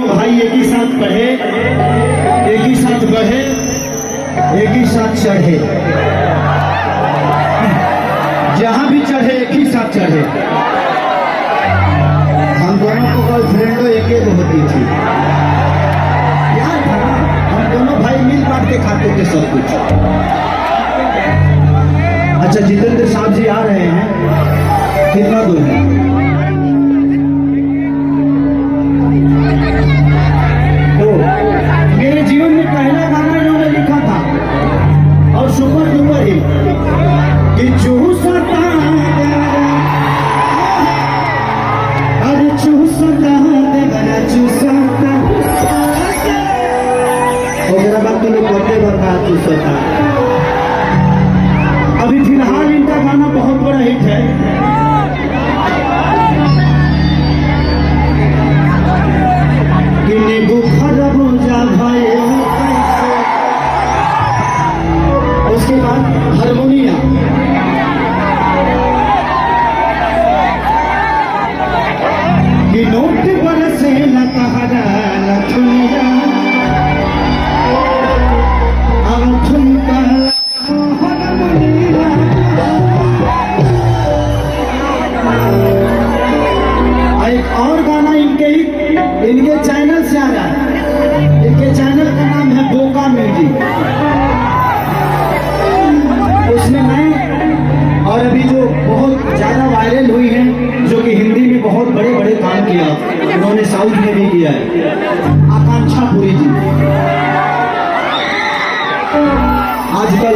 भाई एक ही साथ पढ़े, एक ही साथ बढ़े, एक ही साथ चढ़े, जहां भी चढ़े एक ही साथ चढ़े। हम दोनों को गर्लफ्रेंडो एक एक होती थी यार, हम दोनों भाई मिल बांट के खाते थे सब कुछ। अच्छा जितेंद्र साहब जी आ रहे हैं, कितना दूर है? मेरे जीवन में पहला गाना इन्होंने लिखा था और सुपर डुपर हिट कि चूसता अरे चूसता देवरा चूसता, ओकरा बाद तो लोग कहते बता चूसता। अभी फिलहाल इनका गाना बहुत बड़ा हिट है, कि नींबू खरबूजा भाई। उसके बाद हारमोनिया, कि नोट बरसे लतहरा लथुनिया अब ठुमका हारमोनिया। एक और गाना इनके चैनल से आ रहा है, इनके चैनल का नाम है बोका म्यूजिक। उसमें मैं और अभी जो बहुत ज्यादा वायरल हुई है, जो कि हिंदी में बहुत बड़े बड़े काम किया, उन्होंने साउथ में भी किया है, आकांक्षा पुरी जी। आजकल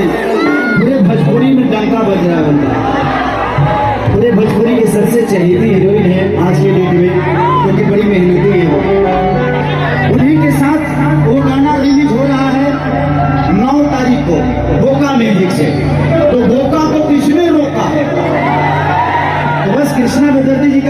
पूरे भोजपुरी में डंका बज रहा है, पूरे भोजपुरी की सबसे चहेती हीरोइन है आज के डेट में, क्योंकि बड़ी मेहनती है वो। उन्हीं के साथ वो गाना रिलीज हो रहा है 9 तारीख को बोका म्यूजिक से।